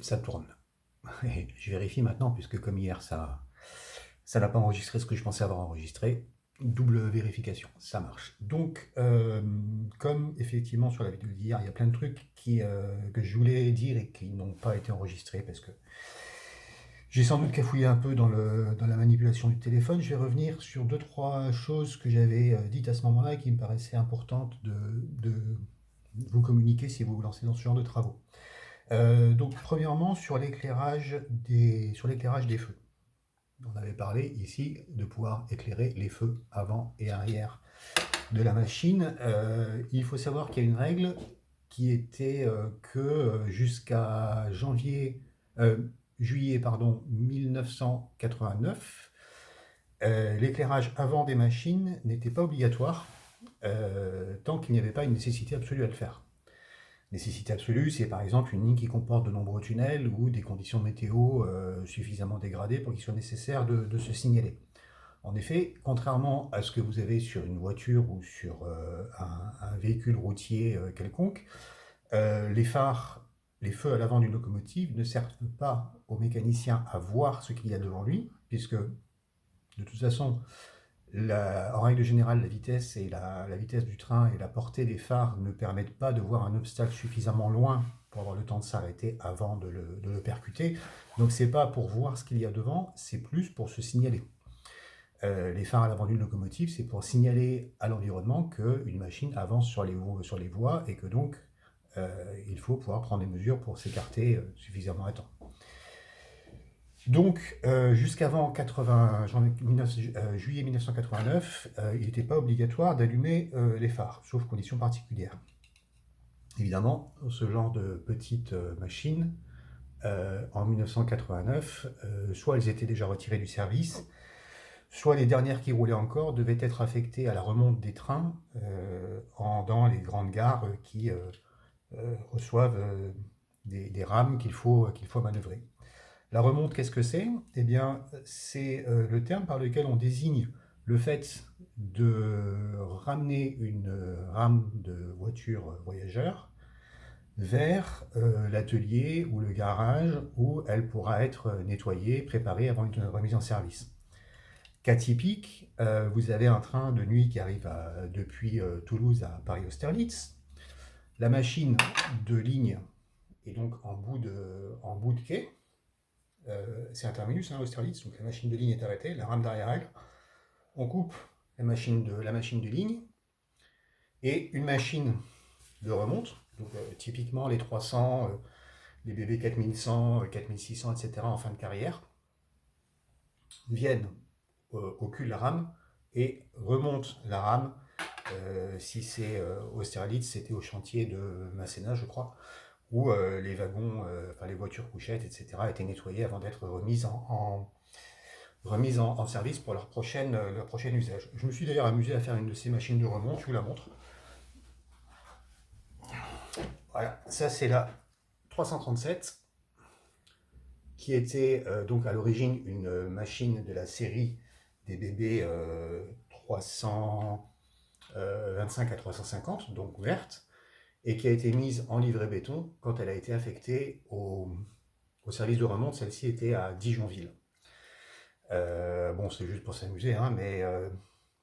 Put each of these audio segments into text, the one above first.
Ça tourne. Et je vérifie maintenant, puisque comme hier, ça n'a pas enregistré ce que je pensais avoir enregistré. Double vérification, ça marche. Donc, comme effectivement sur la vidéo d'hier, il y a plein de trucs que je voulais dire et qui n'ont pas été enregistrés parce que j'ai sans doute cafouillé un peu dans la manipulation du téléphone. Je vais revenir sur deux, trois choses que j'avais dites à ce moment-là et qui me paraissaient importantes de vous communiquer si vous vous lancez dans ce genre de travaux. Donc, premièrement, sur l'éclairage des feux. On avait parlé ici de pouvoir éclairer les feux avant et arrière de la machine. Il faut savoir qu'il y a une règle qui était que jusqu'à juillet 1989, l'éclairage avant des machines n'était pas obligatoire tant qu'il n'y avait pas une nécessité absolue à le faire. Nécessité absolue, c'est par exemple une ligne qui comporte de nombreux tunnels ou des conditions météo suffisamment dégradées pour qu'il soit nécessaire de se signaler. En effet, contrairement à ce que vous avez sur une voiture ou sur un véhicule routier quelconque, les phares, les feux à l'avant d'une locomotive ne servent pas au mécanicien à voir ce qu'il y a devant lui, puisque de toute façon, en règle générale, la vitesse la vitesse du train et la portée des phares ne permettent pas de voir un obstacle suffisamment loin pour avoir le temps de s'arrêter avant de le percuter. Donc c'est pas pour voir ce qu'il y a devant, c'est plus pour se signaler. Les phares à l'avant d'une locomotive, c'est pour signaler à l'environnement qu'une machine avance sur les voies et que donc il faut pouvoir prendre des mesures pour s'écarter suffisamment à temps. Donc, jusqu'avant juillet 1989, il n'était pas obligatoire d'allumer les phares, sauf conditions particulières. Évidemment, ce genre de petites machines, en 1989, soit elles étaient déjà retirées du service, soit les dernières qui roulaient encore devaient être affectées à la remonte des trains dans les grandes gares qui reçoivent des rames qu'il faut manœuvrer. La remonte, qu'est-ce que c'est? Eh bien, c'est le terme par lequel on désigne le fait de ramener une rame de voiture voyageur vers l'atelier ou le garage où elle pourra être nettoyée, préparée avant une remise en service. Cas typique, vous avez un train de nuit qui arrive depuis Toulouse à Paris-Austerlitz. La machine de ligne est donc en bout de quai. C'est un terminus, hein, Austerlitz, donc la machine de ligne est arrêtée, la rame derrière elle. On coupe la machine de ligne et une machine de remonte, donc typiquement les 300, les BB 4100, 4600, etc. en fin de carrière, viennent au cul de la rame et remontent la rame. Si c'est Austerlitz, c'était au chantier de Masséna, je crois, où les wagons, enfin les voitures couchettes, etc., étaient nettoyées avant d'être remises en service pour leur prochain usage. Je me suis d'ailleurs amusé à faire une de ces machines de remonte, je vous la montre. Voilà, ça c'est la 337, qui était donc à l'origine une machine de la série des BB 325 à 350, donc verte, et qui a été mise en livret béton quand elle a été affectée au service de remonte. Celle-ci était à Dijonville. Bon, c'est juste pour s'amuser, hein,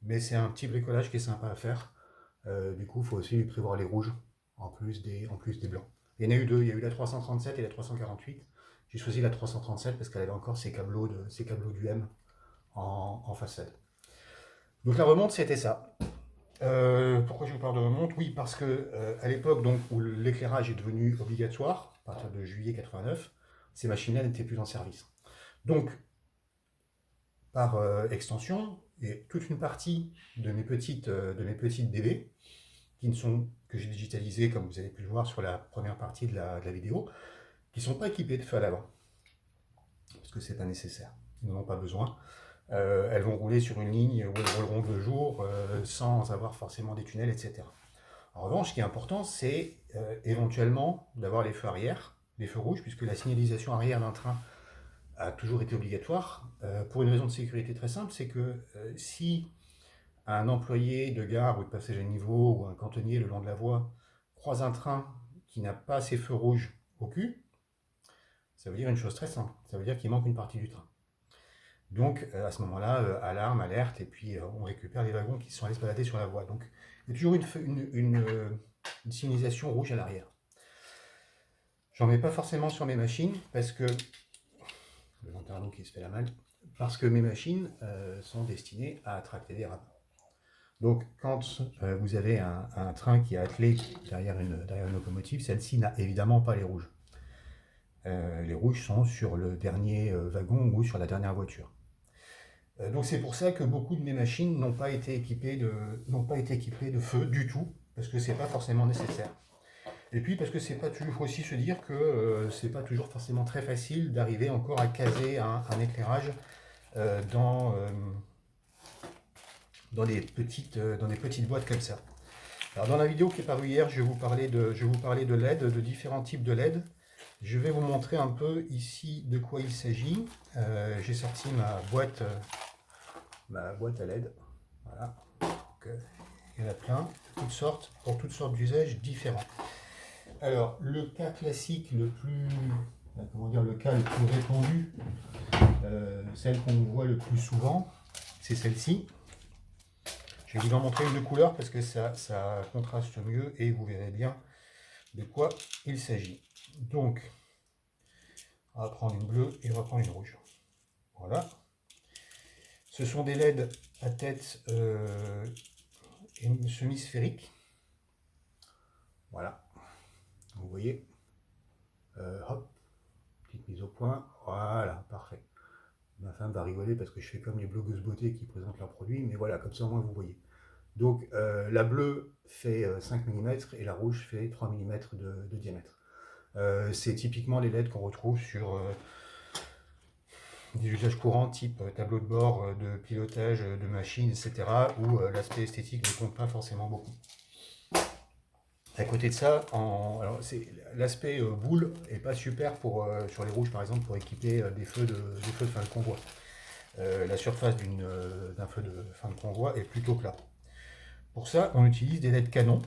mais c'est un petit bricolage qui est sympa à faire. Du coup, il faut aussi prévoir les rouges en plus des blancs. Il y en a eu deux, il y a eu la 337 et la 348. J'ai choisi la 337 parce qu'elle avait encore ses câbleaux du M en façade. Donc la remonte, c'était ça. Pourquoi je vous parle de remonte? Oui, parce que à l'époque donc où l'éclairage est devenu obligatoire, à partir de juillet 89, ces machines-là n'étaient plus en service. Donc, par extension, et toute une partie de mes petites DB que j'ai digitalisées, comme vous avez pu le voir sur la première partie de la vidéo, qui ne sont pas équipées de feu à l'avant, parce que c'est pas nécessaire, ils n'en ont pas besoin. Elles vont rouler sur une ligne où elles rouleront de jour sans avoir forcément des tunnels, etc. En revanche, ce qui est important, c'est éventuellement d'avoir les feux arrière, les feux rouges, puisque la signalisation arrière d'un train a toujours été obligatoire, pour une raison de sécurité très simple, c'est que si un employé de gare ou de passage à niveau ou un cantonnier le long de la voie croise un train qui n'a pas ses feux rouges au cul, Ça veut dire une chose très simple, ça veut dire qu'il manque une partie du train. Donc à ce moment-là, alarme, alerte, et puis on récupère les wagons qui sont allés se balader sur la voie. Donc il y a toujours une signalisation rouge à l'arrière. J'en mets pas forcément sur mes machines, parce que, le lanterneau qui se fait la malle, parce que mes machines sont destinées à tracter des rames. Donc quand vous avez un train qui est attelé derrière une locomotive, celle-ci n'a évidemment pas les rouges. Les rouges sont sur le dernier wagon ou sur la dernière voiture. Donc c'est pour ça que beaucoup de mes machines n'ont pas été équipées de feu du tout, parce que c'est pas forcément nécessaire. Et puis parce que c'est pas toujours, il faut aussi se dire que c'est pas toujours forcément très facile d'arriver encore à caser un éclairage dans des petites boîtes comme ça. Alors dans la vidéo qui est parue hier, je vais vous parler de LED, de différents types de LED. Je vais vous montrer un peu ici de quoi il s'agit. J'ai sorti ma boîte à LED. Voilà. Donc, il y en a plein, toutes sortes, pour toutes sortes d'usages différents. Alors, le cas classique, le cas le plus répandu, celle qu'on voit le plus souvent, c'est celle-ci. Je vais vous en montrer une de couleur parce que ça contraste mieux et vous verrez bien de quoi il s'agit. Donc, on va prendre une bleue et on va prendre une rouge. Voilà. Ce sont des LED à tête semi-sphérique. Voilà. Vous voyez. Hop. Petite mise au point. Voilà, parfait. Ma femme va rigoler parce que je fais comme les blogueuses beauté qui présentent leurs produits, mais voilà, comme ça au moins vous voyez. Donc la bleue fait 5 mm et la rouge fait 3 mm de diamètre. C'est typiquement les LED qu'on retrouve sur des usages courants type tableau de bord, de pilotage de machines, etc. où l'aspect esthétique ne compte pas forcément beaucoup. À côté de ça, l'aspect boule est pas super sur les rouges par exemple pour équiper des feux de fin de convoi. La surface d'un feu de fin de convoi est plutôt plat. Pour ça, on utilise des LED canons.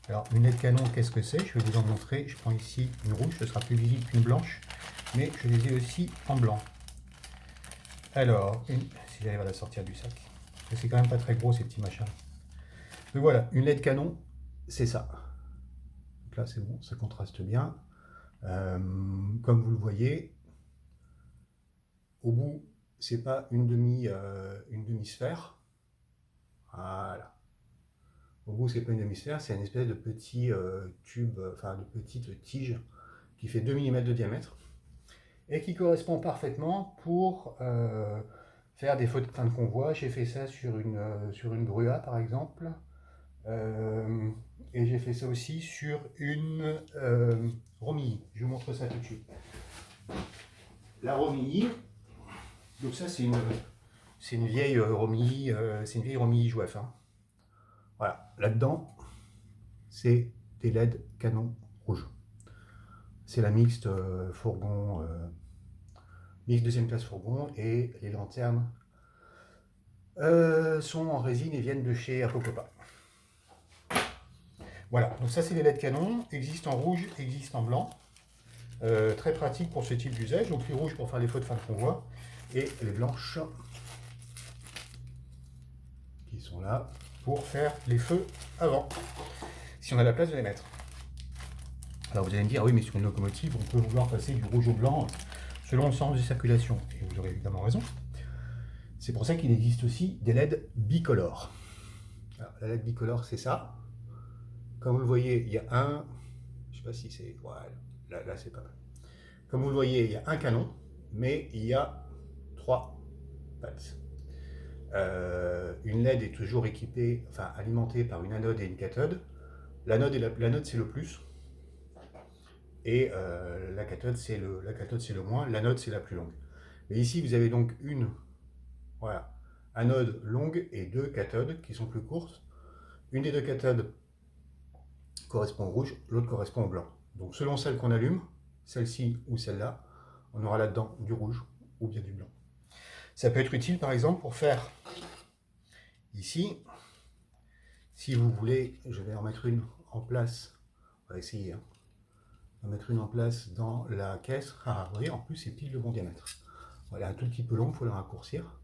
Alors, une LED canon, qu'est-ce que c'est? Je vais vous en montrer. Je prends ici une rouge, ce sera plus visible qu'une blanche, mais je les ai aussi en blanc. Alors, si j'arrive à la sortir du sac, parce que c'est quand même pas très gros ces petits machins. Donc voilà, une LED canon, c'est ça. Donc là, c'est bon, ça contraste bien. Comme vous le voyez, au bout, c'est pas une demi-sphère. Voilà. Au bout, c'est pas une demi-sphère, c'est une espèce de petit tube, enfin de petite tige qui fait 2 mm de diamètre et qui correspond parfaitement pour faire des feux de fin de convoi. J'ai fait ça sur une Brua par exemple, et j'ai fait ça aussi sur une Romilly. Je vous montre ça tout de suite. La Romilly, donc ça c'est une vieille Romilly, Jouef. Hein. Voilà, là-dedans, c'est des LED canon rouge. C'est la mixte fourgon, mixte deuxième classe fourgon, et les lanternes sont en résine et viennent de chez Apocopa. Voilà, donc ça c'est les LED canon, existent en rouge, existent en blanc. Très pratique pour ce type d'usage, donc les rouges pour faire les feux de fin de convoi, et les blanches qui sont là pour faire les feux avant, si on a la place de les mettre. Alors vous allez me dire, ah oui mais sur une locomotive on peut vouloir passer du rouge au blanc selon le sens de circulation, et vous aurez évidemment raison. C'est pour ça qu'il existe aussi des LED bicolores. Alors, la LED bicolore c'est ça. Comme vous le voyez, il y a un, je sais pas si c'est, voilà, là c'est pas mal. Comme vous le voyez, il y a un canon, mais il y a 3 pattes. Une LED est toujours équipée, enfin alimentée par une anode et une cathode. L'anode c'est le plus, et la cathode c'est le moins. L'anode c'est la plus longue. Mais ici vous avez donc une anode longue et 2 cathodes qui sont plus courtes. Une des 2 cathodes correspond au rouge, l'autre correspond au blanc. Donc selon celle qu'on allume, celle-ci ou celle-là, on aura là-dedans du rouge ou bien du blanc. Ça peut être utile par exemple pour faire ici, si vous voulez, je vais en mettre une en place, on va essayer, hein. On va mettre une en place dans la caisse. Ah, vous voyez, en plus, c'est pile le bon diamètre. Voilà, un tout petit peu long, il faut le raccourcir.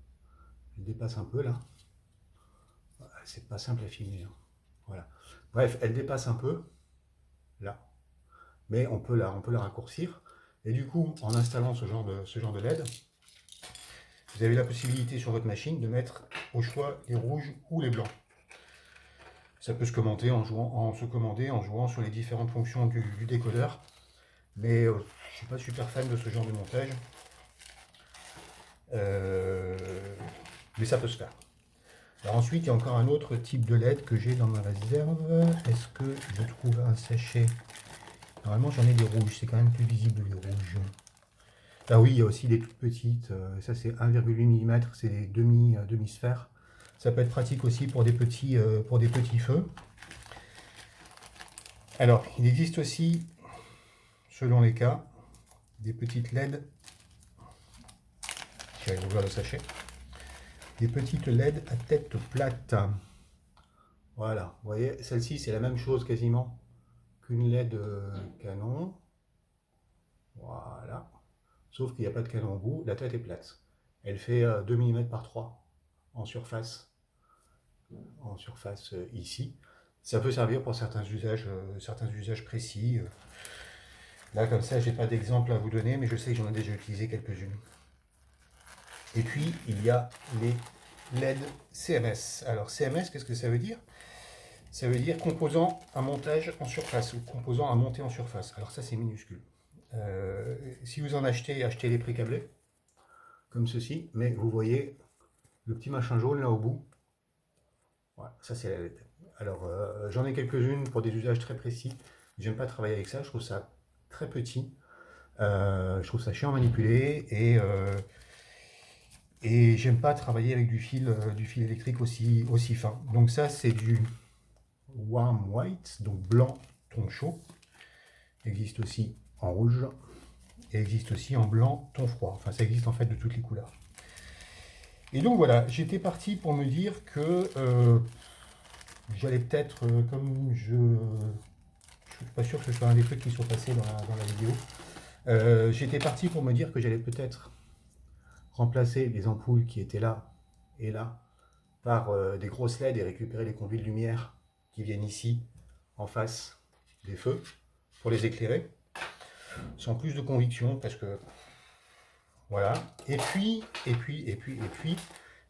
Je dépasse un peu là. C'est pas simple à filmer. Hein. Voilà. Bref, elle dépasse un peu là, mais on peut la raccourcir. Et du coup, en installant ce genre de LED, vous avez la possibilité sur votre machine de mettre au choix les rouges ou les blancs. Ça peut se commander en jouant sur les différentes fonctions du décodeur. Mais je ne suis pas super fan de ce genre de montage. Mais ça peut se faire. Alors ensuite, il y a encore un autre type de LED que j'ai dans ma réserve. Est-ce que je trouve un sachet? Normalement, j'en ai des rouges. C'est quand même plus visible les rouges. Ah oui, il y a aussi des toutes petites. Ça, c'est 1,8 mm. C'est des demi-sphères. Ça peut être pratique aussi pour des petits feux. Alors, il existe aussi, selon les cas, des petites LED. Je vais ouvrir le sachet. Des petites LED à tête plate. Voilà, vous voyez, celle-ci c'est la même chose quasiment qu'une LED Canon. Voilà, sauf qu'il n'y a pas de canon au bout, la tête est plate. Elle fait 2 mm par 3 en surface ici. Ça peut servir pour certains usages précis. Là comme ça, j'ai pas d'exemple à vous donner, mais je sais que j'en ai déjà utilisé quelques-unes. Et puis il y a les LED CMS. Alors CMS, qu'est-ce que ça veut dire? Ça veut dire composant à montage en surface ou composant à monter en surface. Alors ça c'est minuscule. Si vous en achetez les précablés, comme ceci, mais vous voyez le petit machin jaune là au bout. Voilà, ça c'est la LED. Alors j'en ai quelques-unes pour des usages très précis. J'aime pas travailler avec ça, je trouve ça très petit. Je trouve ça chiant à manipuler et j'aime pas travailler avec du fil électrique aussi fin. Donc ça c'est du warm white, donc blanc ton chaud. Il existe aussi en rouge et existe aussi en blanc ton froid. Enfin, ça existe en fait de toutes les couleurs. Et donc voilà, j'étais parti pour me dire que j'allais peut-être, comme je ne suis pas sûr que ce soit un des trucs qui soit passé dans la vidéo, j'étais parti pour me dire que j'allais peut-être remplacer les ampoules qui étaient là et là par des grosses LED et récupérer les conduits de lumière qui viennent ici en face des feux pour les éclairer sans plus de conviction parce que voilà. Et puis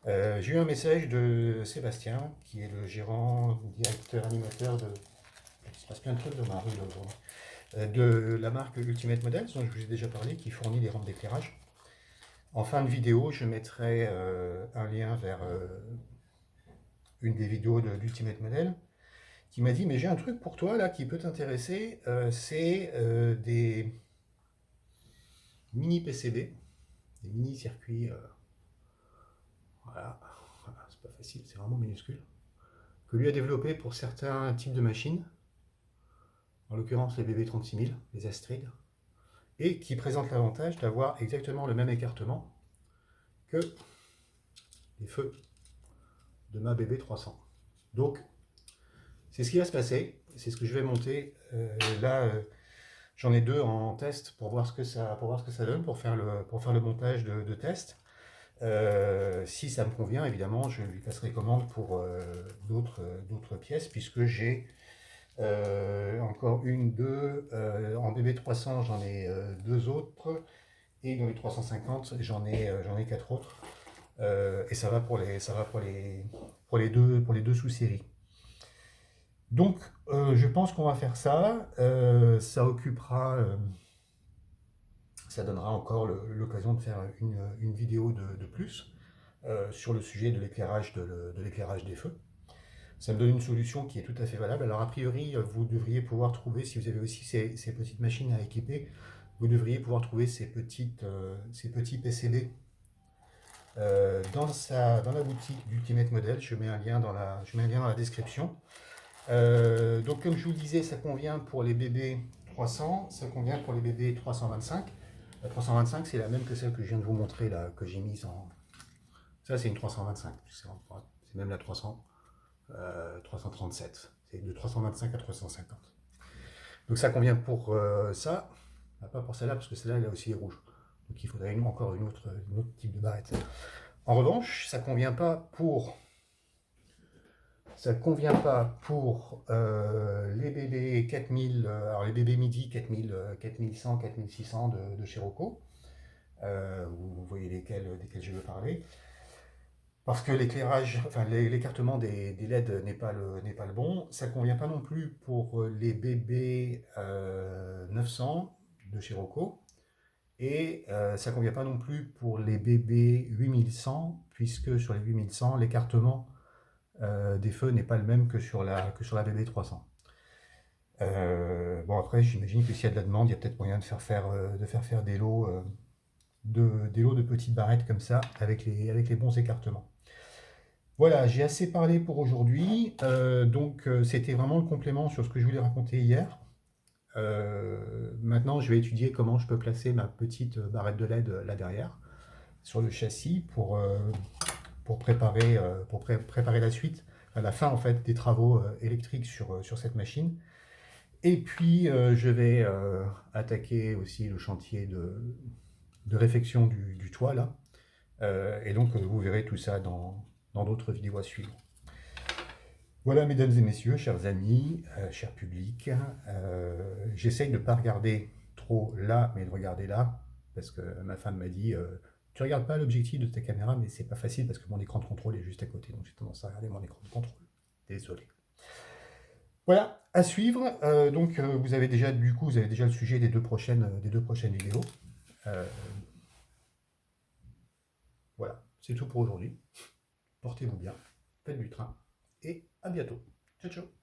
j'ai eu un message de Sébastien qui est le gérant, directeur, animateur de, il se passe plein de trucs dans ma rue de la marque Ultimate Models dont je vous ai déjà parlé, qui fournit des rampes d'éclairage. En fin de vidéo, je mettrai un lien vers une des vidéos d'Ultimate Model qui m'a dit mais j'ai un truc pour toi là qui peut t'intéresser, c'est des mini PCB, des mini circuits, voilà, c'est pas facile, c'est vraiment minuscule, que lui a développé pour certains types de machines, en l'occurrence les BB36000, les Astrid, et qui présente l'avantage d'avoir exactement le même écartement que les feux de ma BB300. Donc, c'est ce qui va se passer, c'est ce que je vais monter. Là, j'en ai deux en test pour voir ce que ça donne, pour faire le montage de test. Si ça me convient, évidemment, je lui passerai commande pour d'autres pièces, puisque j'ai encore une, deux, en BB300, j'en ai deux autres, et dans les 350, j'en ai quatre autres. Et ça va pour les deux sous-séries. Donc, je pense qu'on va faire ça. Ça occupera, ça donnera encore l'occasion de faire une vidéo de plus sur le sujet de l'éclairage des feux. Ça me donne une solution qui est tout à fait valable. Alors, a priori, vous devriez pouvoir trouver, si vous avez aussi ces petites machines à équiper, vous devriez pouvoir trouver ces petits PCB dans la boutique d'Ultimate Model. Je mets un lien dans la description. Donc comme je vous le disais, ça convient pour les BB 300, ça convient pour les BB 325. La 325 c'est la même que celle que je viens de vous montrer là, que j'ai mise en... Ça c'est une 325, c'est même la 337, c'est de 325 à 350. Donc ça convient pour ça, pas pour celle-là, parce que celle-là, elle a aussi est rouge. Donc il faudrait encore une autre type de barrette. En revanche, ça convient pas pour les BB 4000, alors les BB MIDI 4000, 4100, 4600 de chez Rocco. Vous voyez desquels je veux parler. Parce que l'éclairage, enfin l'écartement des LED n'est pas le bon. Ça ne convient pas non plus pour les BB 900 de chez Rocco. Et ça ne convient pas non plus pour les BB 8100, puisque sur les 8100, l'écartement des feux n'est pas le même que sur la BB 300. Bon, après, j'imagine que s'il y a de la demande, il y a peut-être moyen de faire faire des lots, des lots de petites barrettes comme ça, avec les bons écartements. Voilà, j'ai assez parlé pour aujourd'hui. C'était vraiment le complément sur ce que je voulais raconter hier. Maintenant, je vais étudier comment je peux placer ma petite barrette de LED là derrière, sur le châssis, préparer la suite, à la fin en fait des travaux électriques sur cette machine. Et puis, je vais attaquer aussi le chantier de réfection du toit là. Et donc, vous verrez tout ça dans d'autres vidéos à suivre. Voilà, mesdames et messieurs, chers amis, cher public, j'essaye de ne pas regarder trop là, mais de regarder là, parce que ma femme m'a dit tu regardes pas l'objectif de ta caméra, mais c'est pas facile parce que mon écran de contrôle est juste à côté, donc j'ai tendance à regarder mon écran de contrôle. Désolé. Voilà, à suivre. Vous avez déjà le sujet des deux prochaines vidéos. Euh, voilà, c'est tout pour aujourd'hui. Portez-vous bien, faites du train et à bientôt. Ciao, ciao.